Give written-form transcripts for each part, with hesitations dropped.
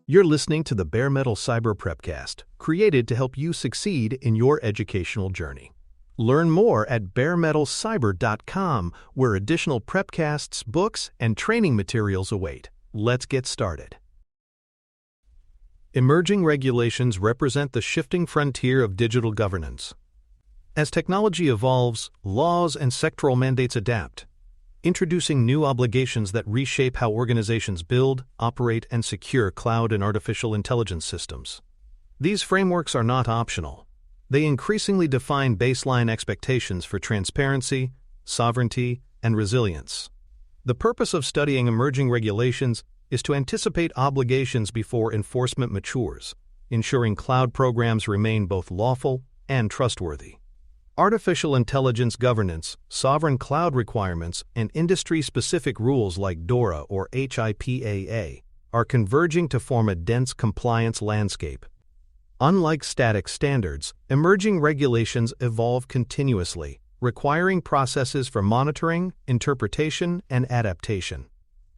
You're listening to the Bare Metal Cyber Prepcast, created to help you succeed in your educational journey. Learn more at baremetalcyber.com, where additional prepcasts, books, and training materials await. Let's get started. Emerging regulations represent the shifting frontier of digital governance. As technology evolves, laws and sectoral mandates adapt, introducing new obligations that reshape how organizations build, operate, and secure cloud and artificial intelligence systems. These frameworks are not optional. They increasingly define baseline expectations for transparency, sovereignty, and resilience. The purpose of studying emerging regulations is to anticipate obligations before enforcement matures, ensuring cloud programs remain both lawful and trustworthy. Artificial intelligence governance, sovereign cloud requirements, and industry-specific rules like DORA or HIPAA are converging to form a dense compliance landscape. Unlike static standards, emerging regulations evolve continuously, requiring processes for monitoring, interpretation, and adaptation.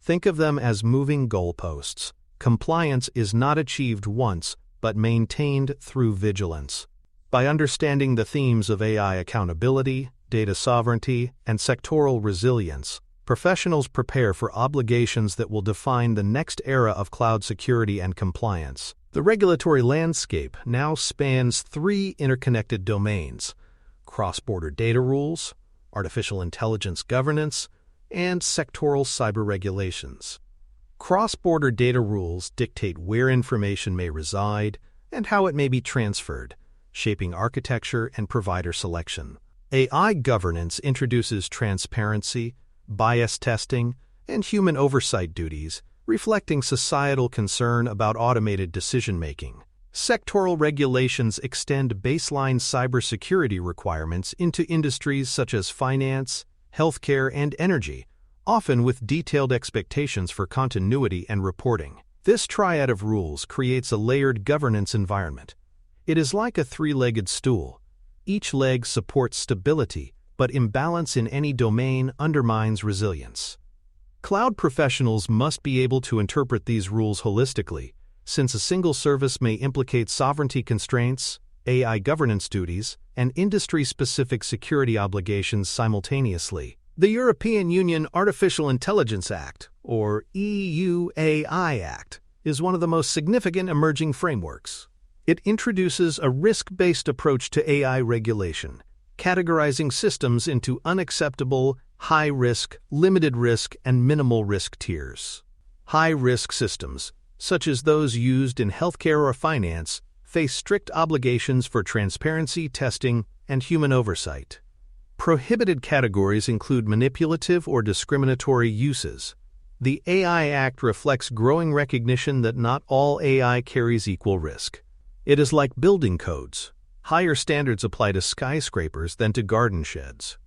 Think of them as moving goalposts. Compliance is not achieved once, but maintained through vigilance. By understanding the themes of AI accountability, data sovereignty, and sectoral resilience, professionals prepare for obligations that will define the next era of cloud security and compliance. The regulatory landscape now spans three interconnected domains: cross-border data rules, artificial intelligence governance, and sectoral cyber regulations. Cross-border data rules dictate where information may reside and how it may be transferred, shaping architecture and provider selection. AI governance introduces transparency, bias testing, and human oversight duties, reflecting societal concern about automated decision-making. Sectoral regulations extend baseline cybersecurity requirements into industries such as finance, healthcare, and energy, often with detailed expectations for continuity and reporting. This triad of rules creates a layered governance environment. It is like a three-legged stool. Each leg supports stability, but imbalance in any domain undermines resilience. Cloud professionals must be able to interpret these rules holistically, since a single service may implicate sovereignty constraints, AI governance duties, and industry-specific security obligations simultaneously. The European Union Artificial Intelligence Act, or EUAI Act, is one of the most significant emerging frameworks. It introduces a risk-based approach to AI regulation, categorizing systems into unacceptable, high-risk, limited-risk, and minimal-risk tiers. High-risk systems, such as those used in healthcare or finance, face strict obligations for transparency, testing, and human oversight. Prohibited categories include manipulative or discriminatory uses. The AI Act reflects growing recognition that not all AI carries equal risk. It is like building codes. Higher standards apply to skyscrapers than to garden sheds.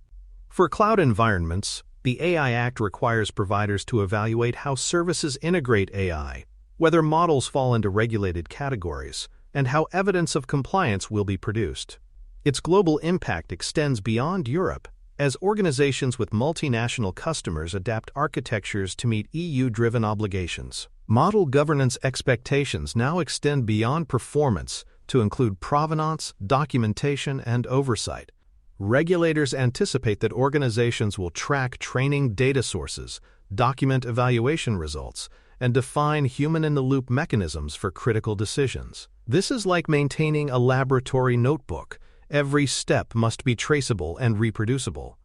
For cloud environments, the AI Act requires providers to evaluate how services integrate AI, whether models fall into regulated categories, and how evidence of compliance will be produced. Its global impact extends beyond Europe, as organizations with multinational customers adapt architectures to meet EU-driven obligations. Model governance expectations now extend beyond performance to include provenance, documentation, and oversight. Regulators anticipate that organizations will track training data sources, document evaluation results, and define human-in-the-loop mechanisms for critical decisions. This is like maintaining a laboratory notebook. Every step must be traceable and reproducible.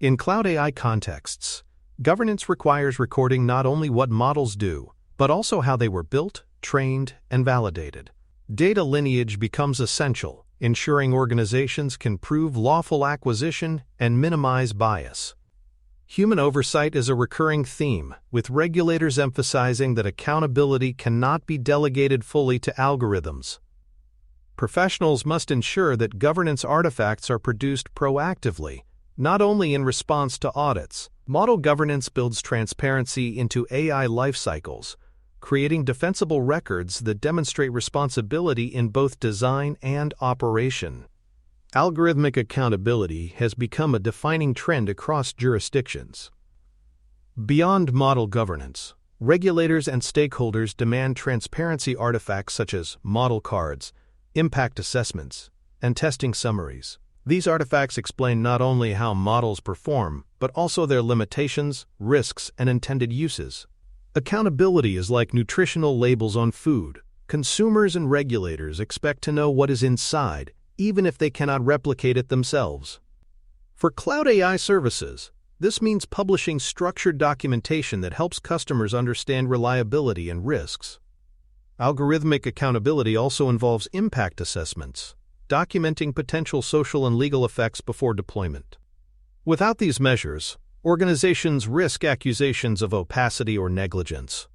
In cloud AI contexts, governance requires recording not only what models do, but also how they were built, trained, and validated. Data lineage becomes essential, ensuring organizations can prove lawful acquisition and minimize bias. Human oversight is a recurring theme, with regulators emphasizing that accountability cannot be delegated fully to algorithms. Professionals must ensure that governance artifacts are produced proactively, not only in response to audits. Model governance builds transparency into AI lifecycles, creating defensible records that demonstrate responsibility in both design and operation. Algorithmic accountability has become a defining trend across jurisdictions. Beyond model governance, Regulators and stakeholders demand transparency. Artifacts such as model cards, impact assessments, and testing summaries. These artifacts explain not only how models perform, but also their limitations, risks, and intended uses. Accountability is like nutritional labels on food. Consumers and regulators expect to know what is inside, even if they cannot replicate it themselves. For cloud AI services, this means publishing structured documentation that helps customers understand reliability and risks. Algorithmic accountability also involves impact assessments, documenting potential social and legal effects before deployment. Without these measures, organizations risk accusations of opacity or negligence.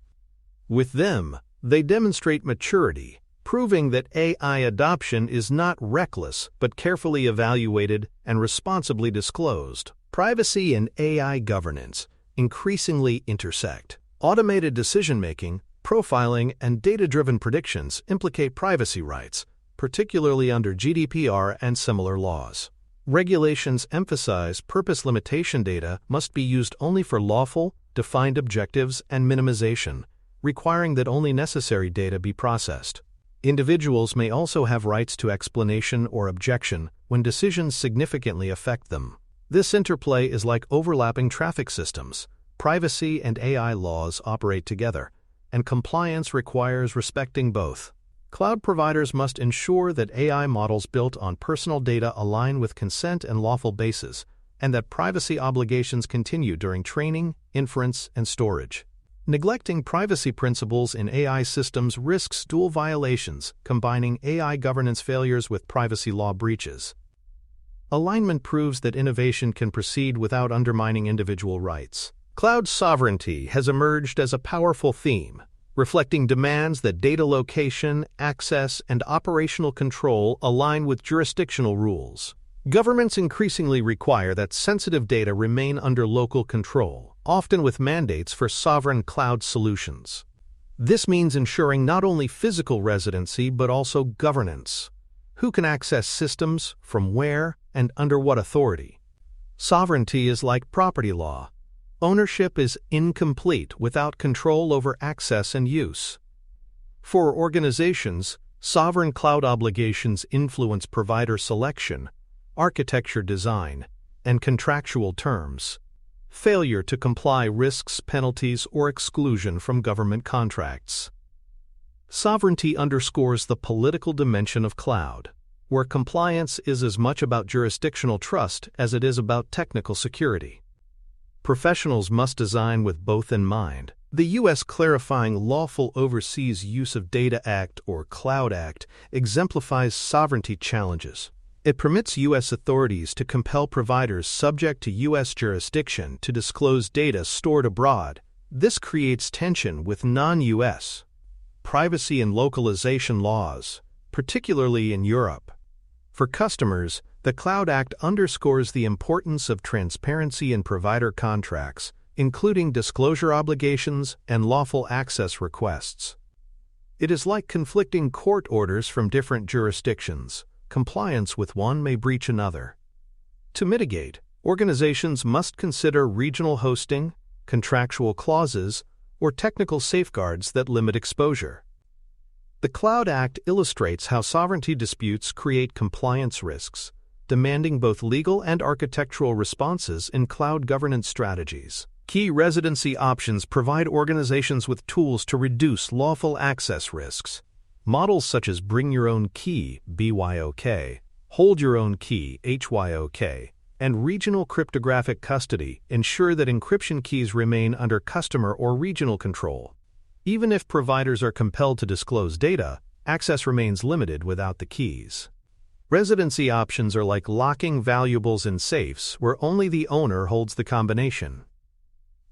With them, they demonstrate maturity, proving that AI adoption is not reckless but carefully evaluated and responsibly disclosed. Privacy and AI governance increasingly intersect. Automated decision-making, profiling, and data-driven predictions implicate privacy rights, particularly under GDPR and similar laws. Regulations emphasize purpose limitation. Data must be used only for lawful, defined objectives and minimization, requiring that only necessary data be processed. Individuals may also have rights to explanation or objection when decisions significantly affect them. This interplay is like overlapping traffic systems. Privacy and AI laws operate together, and compliance requires respecting both. Cloud providers must ensure that AI models built on personal data align with consent and lawful bases, and that privacy obligations continue during training, inference, and storage. Neglecting privacy principles in AI systems risks dual violations, combining AI governance failures with privacy law breaches. Alignment proves that innovation can proceed without undermining individual rights. Cloud sovereignty has emerged as a powerful theme, reflecting demands that data location, access, and operational control align with jurisdictional rules. Governments increasingly require that sensitive data remain under local control, often with mandates for sovereign cloud solutions. This means ensuring not only physical residency but also governance. Who can access systems, from where, and under what authority? Sovereignty is like property law. Ownership is incomplete without control over access and use. For organizations, sovereign cloud obligations influence provider selection, architecture design, and contractual terms. Failure to comply risks penalties or exclusion from government contracts. Sovereignty underscores the political dimension of cloud, where compliance is as much about jurisdictional trust as it is about technical security. Professionals must design with both in mind. The U.S. Clarifying Lawful Overseas Use of Data Act, or Cloud Act, exemplifies sovereignty challenges. It permits U.S. authorities to compel providers subject to U.S. jurisdiction to disclose data stored abroad. This creates tension with non-U.S. privacy and localization laws, particularly in Europe. For customers, the Cloud Act underscores the importance of transparency in provider contracts, including disclosure obligations and lawful access requests. It is like conflicting court orders from different jurisdictions. Compliance with one may breach another. To mitigate, organizations must consider regional hosting, contractual clauses, or technical safeguards that limit exposure. The Cloud Act illustrates how sovereignty disputes create compliance risks, demanding both legal and architectural responses in cloud governance strategies. Key residency options provide organizations with tools to reduce lawful access risks. Models such as Bring Your Own Key (BYOK), Hold Your Own Key (HYOK), and Regional Cryptographic Custody ensure that encryption keys remain under customer or regional control. Even if providers are compelled to disclose data, access remains limited without the keys. Residency options are like locking valuables in safes where only the owner holds the combination.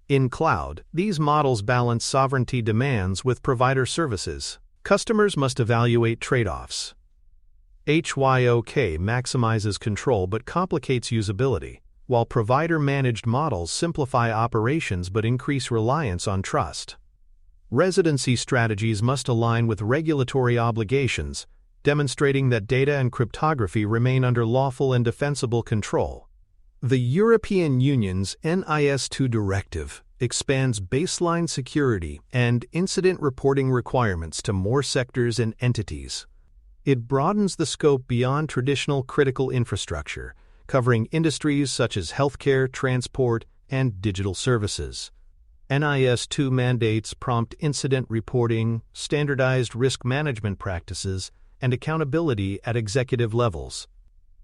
In cloud, these models balance sovereignty demands with provider services. Customers must evaluate trade-offs. HYOK maximizes control but complicates usability, while provider-managed models simplify operations but increase reliance on trust. Residency strategies must align with regulatory obligations, demonstrating that data and cryptography remain under lawful and defensible control. The European Union's NIS2 directive expands baseline security and incident reporting requirements to more sectors and entities. It broadens the scope beyond traditional critical infrastructure, covering industries such as healthcare, transport, and digital services. NIS2 mandates prompt incident reporting, standardized risk management practices, and accountability at executive levels.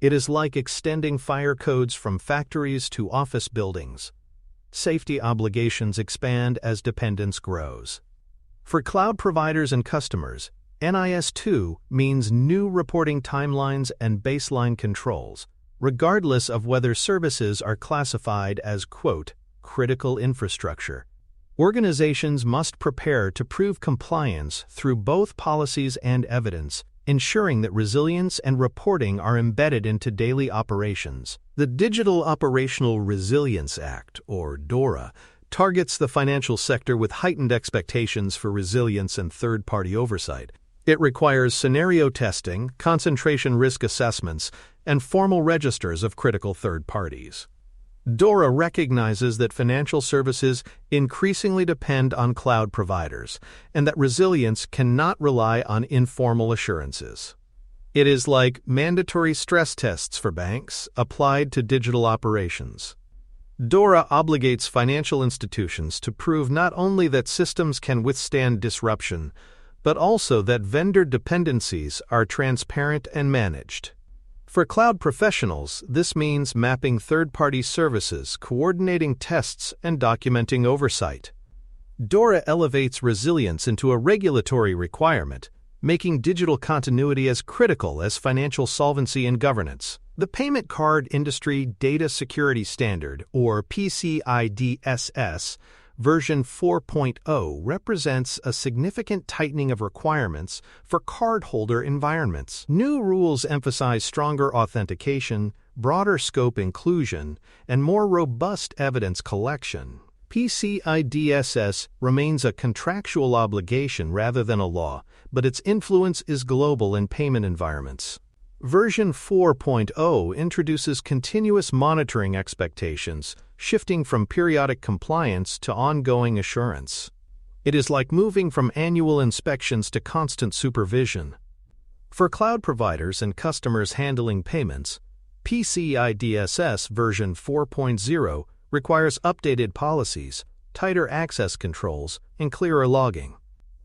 It is like extending fire codes from factories to office buildings. Safety obligations expand as dependence grows. For cloud providers and customers, NIS2 means new reporting timelines and baseline controls, regardless of whether services are classified as, quote, critical infrastructure. Organizations must prepare to prove compliance through both policies and evidence, ensuring that resilience and reporting are embedded into daily operations. The Digital Operational Resilience Act, or DORA, targets the financial sector with heightened expectations for resilience and third-party oversight. It requires scenario testing, concentration risk assessments, and formal registers of critical third parties. DORA recognizes that financial services increasingly depend on cloud providers and that resilience cannot rely on informal assurances. It is like mandatory stress tests for banks applied to digital operations. DORA obligates financial institutions to prove not only that systems can withstand disruption, but also that vendor dependencies are transparent and managed. For cloud professionals, this means mapping third-party services, coordinating tests, and documenting oversight. DORA elevates resilience into a regulatory requirement, making digital continuity as critical as financial solvency and governance. The Payment Card Industry Data Security Standard, or PCI-DSS, version 4.0 represents a significant tightening of requirements for cardholder environments. New rules emphasize stronger authentication, broader scope inclusion, and more robust evidence collection. PCI-DSS remains a contractual obligation rather than a law, but its influence is global in payment environments. Version 4.0 introduces continuous monitoring expectations, shifting from periodic compliance to ongoing assurance. It is like moving from annual inspections to constant supervision. For cloud providers and customers handling payments, PCI DSS version 4.0 requires updated policies, tighter access controls, and clearer logging.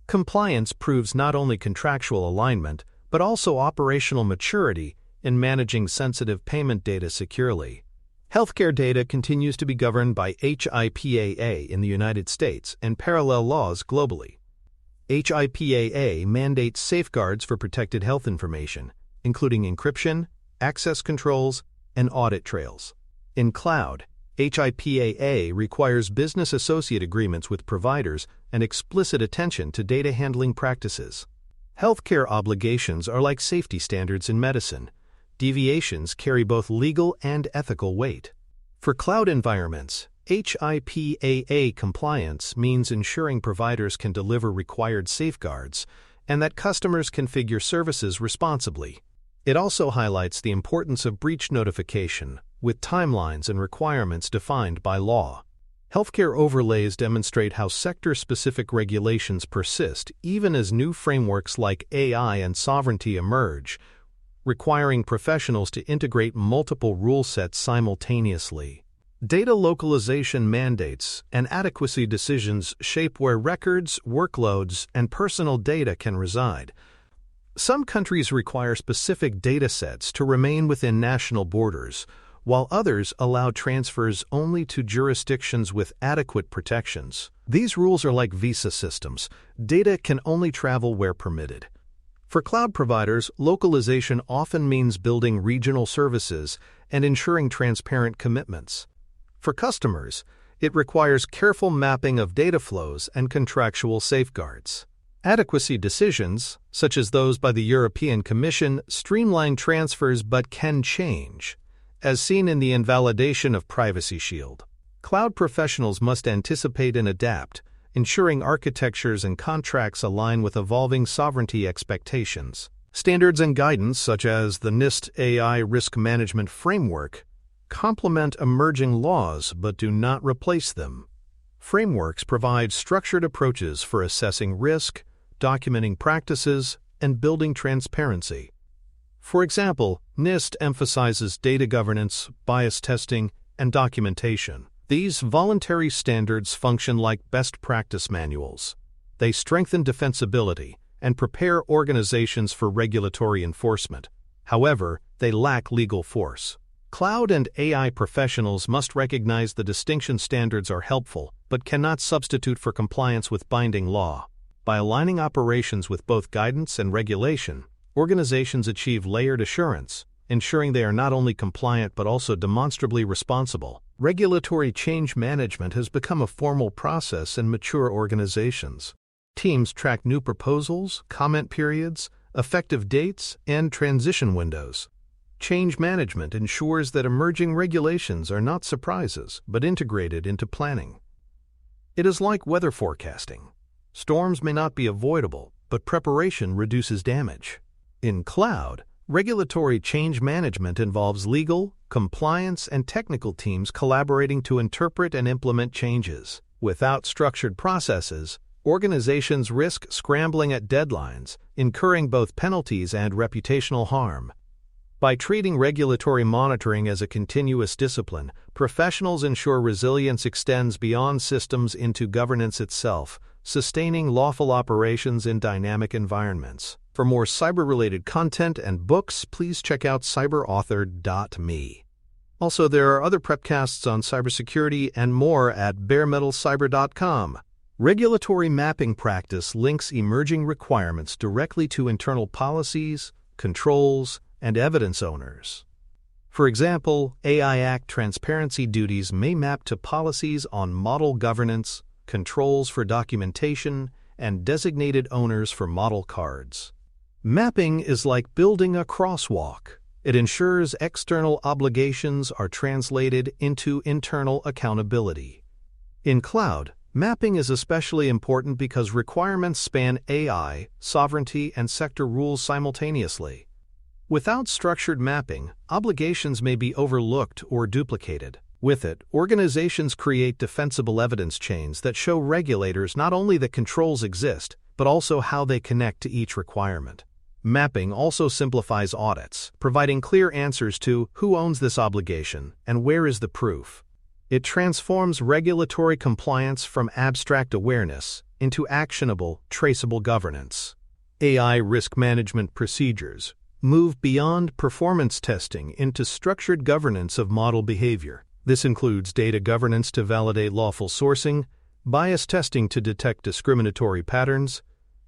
Compliance proves not only contractual alignment, but also operational maturity in managing sensitive payment data securely. Healthcare data continues to be governed by HIPAA in the United States and parallel laws globally. HIPAA mandates safeguards for protected health information, including encryption, access controls, and audit trails. In cloud, HIPAA requires business associate agreements with providers and explicit attention to data handling practices. Healthcare obligations are like safety standards in medicine. Deviations carry both legal and ethical weight. For cloud environments, HIPAA compliance means ensuring providers can deliver required safeguards and that customers configure services responsibly. It also highlights the importance of breach notification, with timelines and requirements defined by law. Healthcare overlays demonstrate how sector-specific regulations persist even as new frameworks like AI and sovereignty emerge, requiring professionals to integrate multiple rule sets simultaneously. Data localization mandates and adequacy decisions shape where records, workloads, and personal data can reside. Some countries require specific data sets to remain within national borders, while others allow transfers only to jurisdictions with adequate protections. These rules are like visa systems. Data can only travel where permitted. For cloud providers, localization often means building regional services and ensuring transparent commitments. For customers, it requires careful mapping of data flows and contractual safeguards. Adequacy decisions, such as those by the European Commission, streamline transfers but can change, as seen in the invalidation of Privacy Shield. Cloud professionals must anticipate and adapt, ensuring architectures and contracts align with evolving sovereignty expectations. Standards and guidance, such as the NIST AI Risk Management Framework, complement emerging laws but do not replace them. Frameworks provide structured approaches for assessing risk, documenting practices, and building transparency. For example, NIST emphasizes data governance, bias testing, and documentation. These voluntary standards function like best practice manuals. They strengthen defensibility and prepare organizations for regulatory enforcement. However, they lack legal force. Cloud and AI professionals must recognize the distinction. Standards are helpful, but cannot substitute for compliance with binding law. By aligning operations with both guidance and regulation, organizations achieve layered assurance, ensuring they are not only compliant but also demonstrably responsible. Regulatory change management has become a formal process in mature organizations. Teams track new proposals, comment periods, effective dates, and transition windows. Change management ensures that emerging regulations are not surprises but integrated into planning. It is like weather forecasting. Storms may not be avoidable, but preparation reduces damage. In cloud, regulatory change management involves legal, compliance, and technical teams collaborating to interpret and implement changes. Without structured processes, organizations risk scrambling at deadlines, incurring both penalties and reputational harm. By treating regulatory monitoring as a continuous discipline, professionals ensure resilience extends beyond systems into governance itself, sustaining lawful operations in dynamic environments. For more cyber-related content and books, please check out cyberauthor.me. Also, there are other prepcasts on cybersecurity and more at baremetalcyber.com. Regulatory mapping practice links emerging requirements directly to internal policies, controls, and evidence owners. For example, AI Act transparency duties may map to policies on model governance, controls for documentation, and designated owners for model cards. Mapping is like building a crosswalk. It ensures external obligations are translated into internal accountability. In cloud, mapping is especially important because requirements span AI, sovereignty, and sector rules simultaneously. Without structured mapping, obligations may be overlooked or duplicated. With it, organizations create defensible evidence chains that show regulators not only that controls exist, but also how they connect to each requirement. Mapping also simplifies audits, providing clear answers to who owns this obligation and where is the proof. It transforms regulatory compliance from abstract awareness into actionable, traceable governance. AI risk management procedures move beyond performance testing into structured governance of model behavior. This includes data governance to validate lawful sourcing, bias testing to detect discriminatory patterns,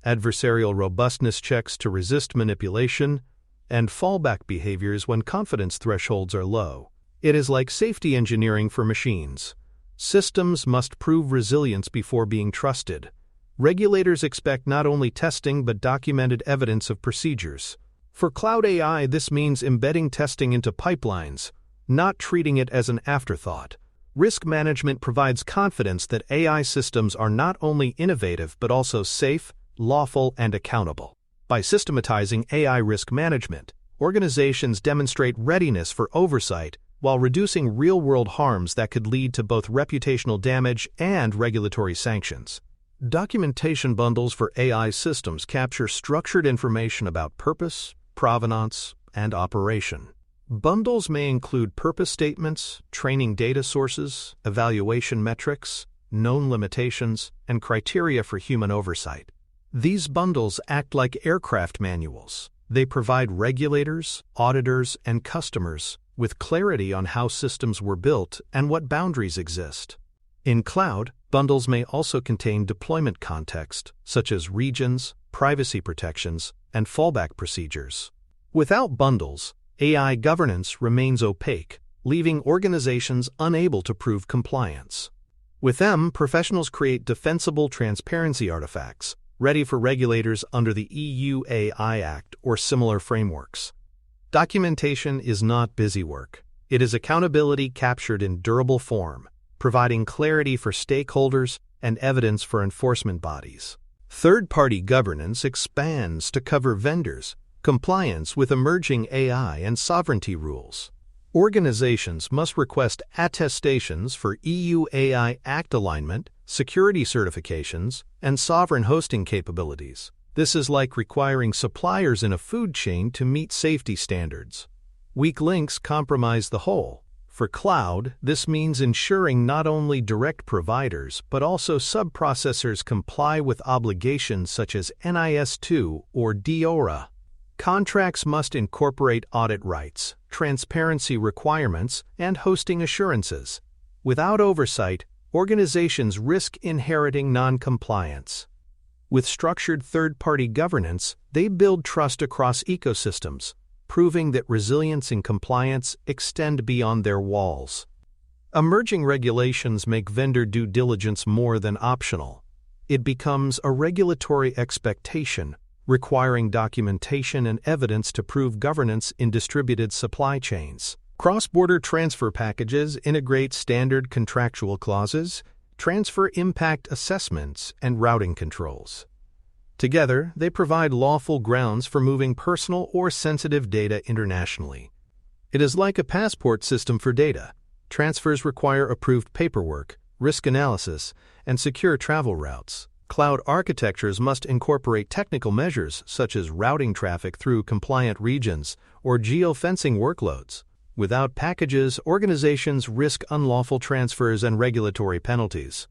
adversarial robustness checks to resist manipulation, and fallback behaviors when confidence thresholds are low. It is like safety engineering for machines. Systems must prove resilience before being trusted. Regulators expect not only testing but documented evidence of procedures. For cloud AI, this means embedding testing into pipelines, not treating it as an afterthought. Risk management provides confidence that AI systems are not only innovative but also safe, lawful, and accountable. By systematizing AI risk management, organizations demonstrate readiness for oversight while reducing real-world harms that could lead to both reputational damage and regulatory sanctions. Documentation bundles for AI systems capture structured information about purpose, provenance, and operation. Bundles may include purpose statements, training data sources, evaluation metrics, known limitations, and criteria for human oversight. These bundles act like aircraft manuals. They provide regulators, auditors, and customers with clarity on how systems were built and what boundaries exist. In cloud, bundles may also contain deployment context, such as regions, privacy protections, and fallback procedures. Without bundles, AI governance remains opaque, leaving organizations unable to prove compliance. With them, professionals create defensible transparency artifacts, ready for regulators under the EU AI Act or similar frameworks. Documentation is not busy work. It is accountability captured in durable form, providing clarity for stakeholders and evidence for enforcement bodies. Third-party governance expands to cover vendors, compliance with emerging AI and sovereignty rules. Organizations must request attestations for EU AI Act alignment, security certifications, and sovereign hosting capabilities. This is like requiring suppliers in a food chain to meet safety standards. Weak links compromise the whole. For cloud, this means ensuring not only direct providers but also sub-processors comply with obligations such as NIS2 or DORA. Contracts must incorporate audit rights, transparency requirements, and hosting assurances. Without oversight, organizations risk inheriting non-compliance. With structured third-party governance, they build trust across ecosystems, proving that resilience and compliance extend beyond their walls. Emerging regulations make vendor due diligence more than optional. It becomes a regulatory expectation, requiring documentation and evidence to prove governance in distributed supply chains. Cross-border transfer packages integrate standard contractual clauses, transfer impact assessments, and routing controls. Together, they provide lawful grounds for moving personal or sensitive data internationally. It is like a passport system for data. Transfers require approved paperwork, risk analysis, and secure travel routes. Cloud architectures must incorporate technical measures such as routing traffic through compliant regions or geofencing workloads. Without packages, organizations risk unlawful transfers and regulatory penalties.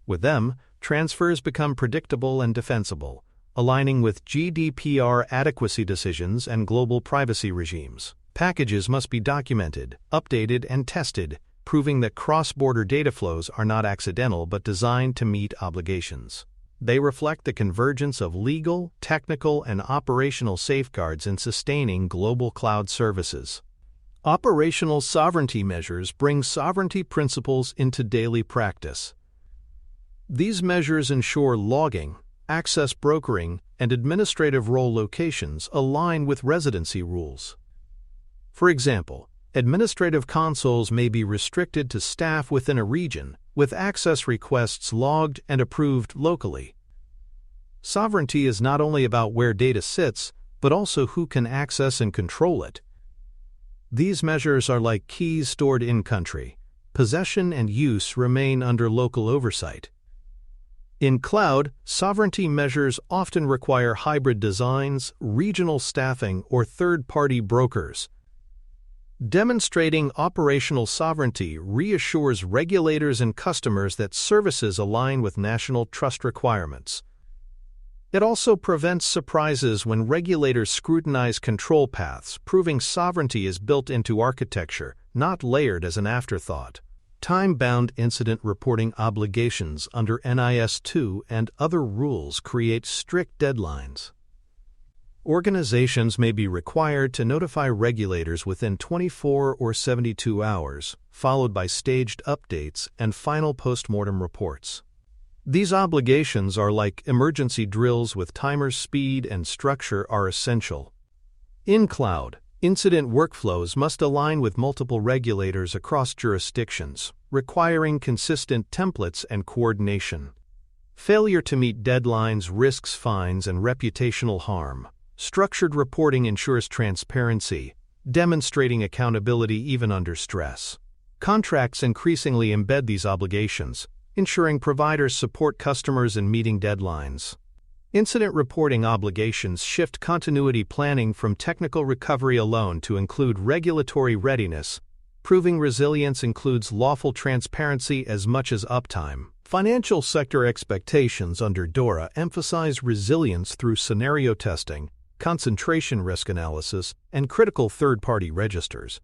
With them, transfers become predictable and defensible, aligning with GDPR adequacy decisions and global privacy regimes. Packages must be documented, updated, and tested, proving that cross-border data flows are not accidental but designed to meet obligations. They reflect the convergence of legal, technical, and operational safeguards in sustaining global cloud services. Operational sovereignty measures bring sovereignty principles into daily practice. These measures ensure logging, access brokering, and administrative role locations align with residency rules. For example, administrative consoles may be restricted to staff within a region, with access requests logged and approved locally. Sovereignty is not only about where data sits, but also who can access and control it. These measures are like keys stored in-country. Possession and use remain under local oversight. In cloud, sovereignty measures often require hybrid designs, regional staffing, or third-party brokers. Demonstrating operational sovereignty reassures regulators and customers that services align with national trust requirements. It also prevents surprises when regulators scrutinize control paths, proving sovereignty is built into architecture, not layered as an afterthought. Time-bound incident reporting obligations under NIS2 and other rules create strict deadlines. Organizations may be required to notify regulators within 24 or 72 hours, followed by staged updates and final postmortem reports. These obligations are like emergency drills with timers. Speed and structure are essential. In cloud, incident workflows must align with multiple regulators across jurisdictions, requiring consistent templates and coordination. Failure to meet deadlines risks fines and reputational harm. Structured reporting ensures transparency, demonstrating accountability even under stress. Contracts increasingly embed these obligations, ensuring providers support customers in meeting deadlines. Incident reporting obligations shift continuity planning from technical recovery alone to include regulatory readiness. Proving resilience includes lawful transparency as much as uptime. Financial sector expectations under DORA emphasize resilience through scenario testing, concentration risk analysis, and critical third-party registers.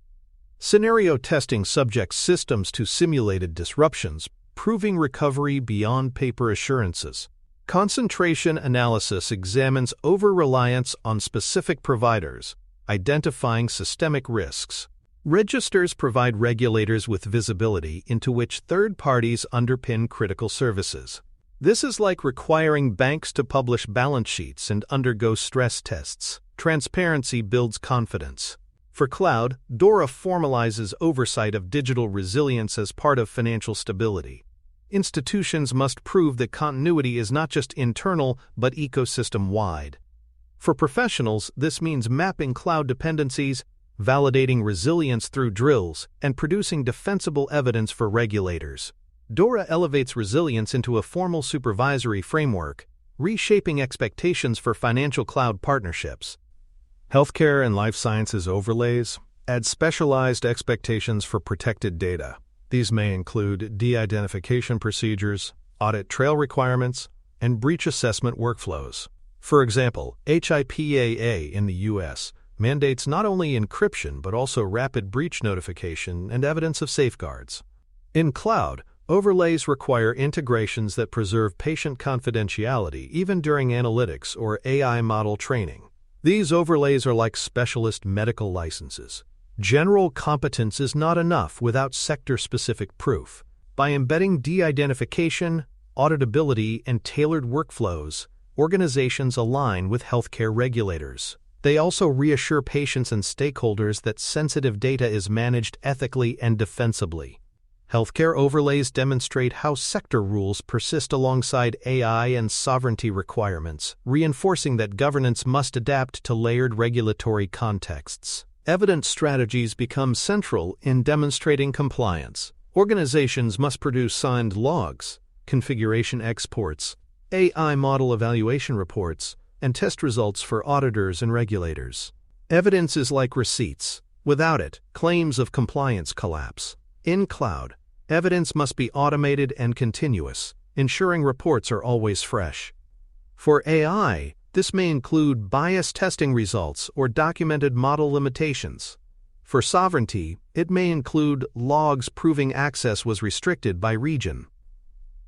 Scenario testing subjects systems to simulated disruptions, proving recovery beyond paper assurances. Concentration analysis examines over-reliance on specific providers, identifying systemic risks. Registers provide regulators with visibility into which third parties underpin critical services. This is like requiring banks to publish balance sheets and undergo stress tests. Transparency builds confidence. For cloud, DORA formalizes oversight of digital resilience as part of financial stability. Institutions must prove that continuity is not just internal but ecosystem-wide. For professionals, this means mapping cloud dependencies, validating resilience through drills, and producing defensible evidence for regulators. DORA elevates resilience into a formal supervisory framework, reshaping expectations for financial cloud partnerships. Healthcare and life sciences overlays add specialized expectations for protected data. These may include de-identification procedures, audit trail requirements, and breach assessment workflows. For example, HIPAA in the U.S. mandates not only encryption but also rapid breach notification and evidence of safeguards. In cloud, overlays require integrations that preserve patient confidentiality even during analytics or AI model training. These overlays are like specialist medical licenses. General competence is not enough without sector-specific proof. By embedding de-identification, auditability, and tailored workflows, organizations align with healthcare regulators. They also reassure patients and stakeholders that sensitive data is managed ethically and defensibly. Healthcare overlays demonstrate how sector rules persist alongside AI and sovereignty requirements, reinforcing that governance must adapt to layered regulatory contexts. Evidence strategies become central in demonstrating compliance. Organizations must produce signed logs, configuration exports, AI model evaluation reports, and test results for auditors and regulators. Evidence is like receipts. Without it, claims of compliance collapse. In cloud, evidence must be automated and continuous, ensuring reports are always fresh. For AI, this may include bias testing results or documented model limitations. For sovereignty, it may include logs proving access was restricted by region.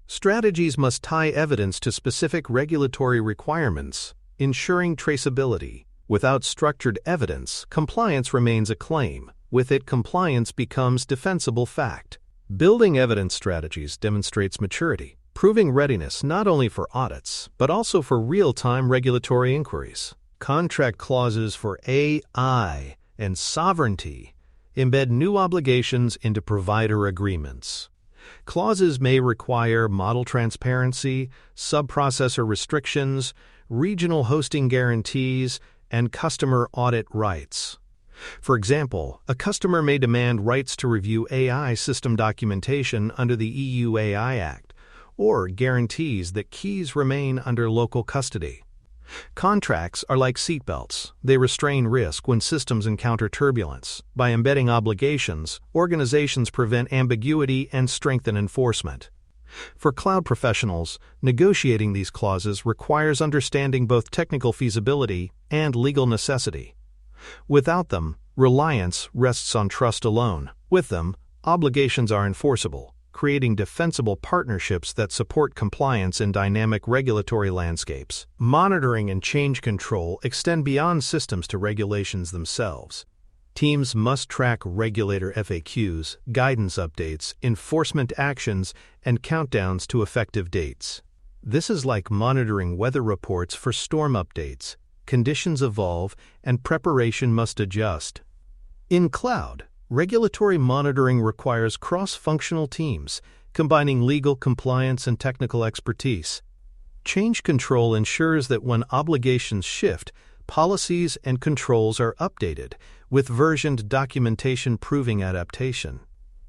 Strategies must tie evidence to specific regulatory requirements, ensuring traceability. Without structured evidence, compliance remains a claim. With it, compliance becomes defensible fact. Building evidence strategies demonstrates maturity, proving readiness not only for audits, but also for real-time regulatory inquiries. Contract clauses for AI and sovereignty embed new obligations into provider agreements. Clauses may require model transparency, sub-processor restrictions, regional hosting guarantees, and customer audit rights. For example, a customer may demand rights to review AI system documentation under the EU AI Act, or guarantees that keys remain under local custody. Contracts are like seatbelts. They restrain risk when systems encounter turbulence. By embedding obligations, organizations prevent ambiguity and strengthen enforcement. For cloud professionals, negotiating these clauses requires understanding both technical feasibility and legal necessity. Without them, reliance rests on trust alone. With them, obligations are enforceable, creating defensible partnerships that support compliance in dynamic regulatory landscapes. Monitoring and change control extend beyond systems to regulations themselves. Teams must track regulator FAQs, guidance updates, enforcement actions, and countdowns to effective dates. This is like monitoring weather reports for storm updates. Conditions evolve, and preparation must adjust. In cloud, regulatory monitoring requires cross-functional teams, combining legal compliance and technical expertise. Change control ensures that when obligations shift, policies and controls are updated, with versioned documentation proving adaptation.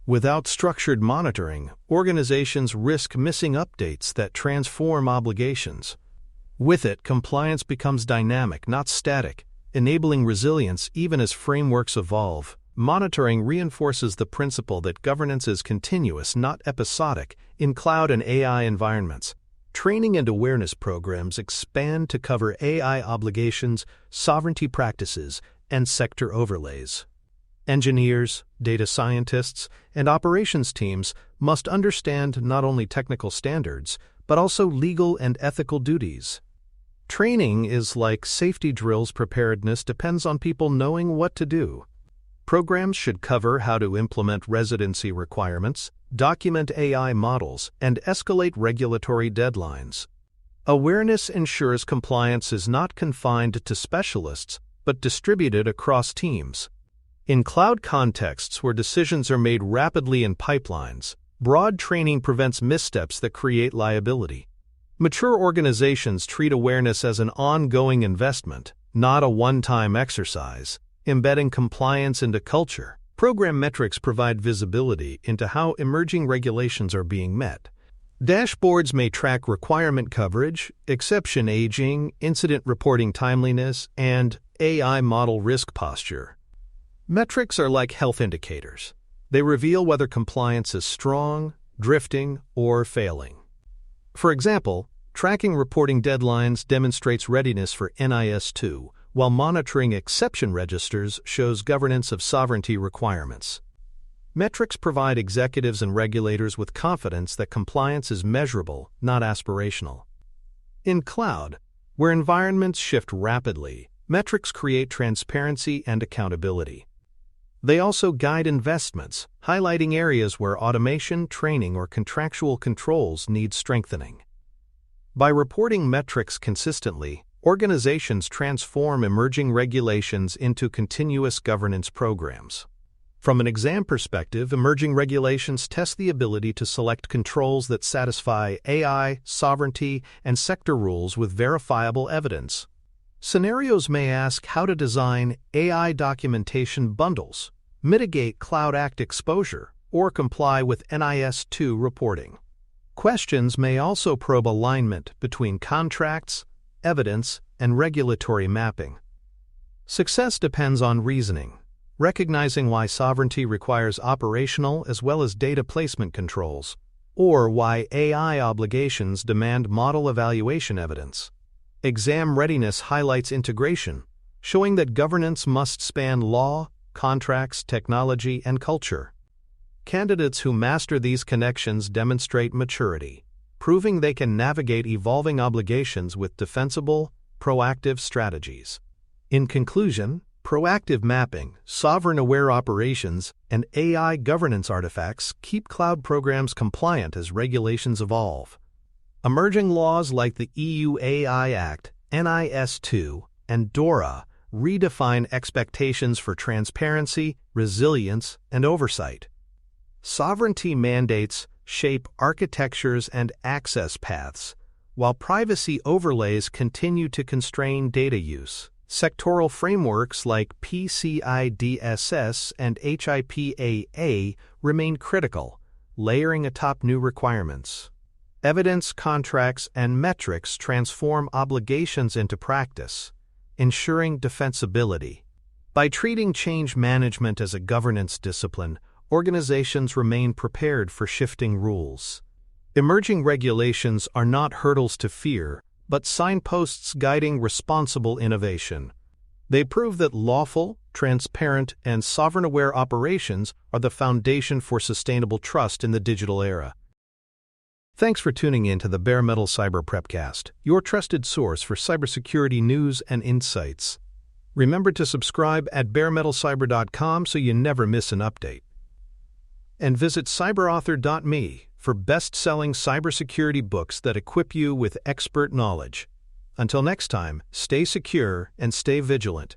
Without structured monitoring, organizations risk missing updates that transform obligations. With it, compliance becomes dynamic, not static, enabling resilience even as frameworks evolve. Monitoring reinforces the principle that governance is continuous, not episodic, in cloud and AI environments. Training and awareness programs expand to cover AI obligations, sovereignty practices, and sector overlays. Engineers, data scientists, and operations teams must understand not only technical standards, but also legal and ethical duties. Training is like safety drills. Preparedness depends on people knowing what to do. Programs should cover how to implement residency requirements, document AI models, and escalate regulatory deadlines. Awareness ensures compliance is not confined to specialists, but distributed across teams. In cloud contexts where decisions are made rapidly in pipelines, broad training prevents missteps that create liability. Mature organizations treat awareness as an ongoing investment, not a one-time exercise. Embedding compliance into culture. Program metrics provide visibility into how emerging regulations are being met. Dashboards may track requirement coverage, exception aging, incident reporting timeliness, and AI model risk posture. Metrics are like health indicators. They reveal whether compliance is strong, drifting, or failing. For example, tracking reporting deadlines demonstrates readiness for NIS2, while monitoring exception registers shows governance of sovereignty requirements. Metrics provide executives and regulators with confidence that compliance is measurable, not aspirational. In cloud, where environments shift rapidly, metrics create transparency and accountability. They also guide investments, highlighting areas where automation, training, or contractual controls need strengthening. By reporting metrics consistently, organizations transform emerging regulations into continuous governance programs. From an exam perspective, emerging regulations test the ability to select controls that satisfy AI, sovereignty, and sector rules with verifiable evidence. Scenarios may ask how to design AI documentation bundles, mitigate Cloud Act exposure, or comply with NIS2 reporting. Questions may also probe alignment between contracts, evidence, and regulatory mapping. Success depends on reasoning, recognizing why sovereignty requires operational as well as data placement controls, or why AI obligations demand model evaluation evidence. Exam readiness highlights integration, showing that governance must span law, contracts, technology, and culture. Candidates who master these connections demonstrate maturity, proving they can navigate evolving obligations with defensible, proactive strategies. In conclusion, proactive mapping, sovereign-aware operations, and AI governance artifacts keep cloud programs compliant as regulations evolve. Emerging laws like the EU AI Act, NIS2, and DORA redefine expectations for transparency, resilience, and oversight. Sovereignty mandates shape architectures and access paths, while privacy overlays continue to constrain data use. Sectoral frameworks like PCI-DSS and HIPAA remain critical, layering atop new requirements. Evidence, contracts, and metrics transform obligations into practice, ensuring defensibility. By treating change management as a governance discipline, organizations remain prepared for shifting rules. Emerging regulations are not hurdles to fear, but signposts guiding responsible innovation. They prove that lawful, transparent, and sovereign-aware operations are the foundation for sustainable trust in the digital era. Thanks for tuning in to the Bare Metal Cyber Prepcast, your trusted source for cybersecurity news and insights. Remember to subscribe at baremetalcyber.com so you never miss an update. And visit cyberauthor.me for best-selling cybersecurity books that equip you with expert knowledge. Until next time, stay secure and stay vigilant.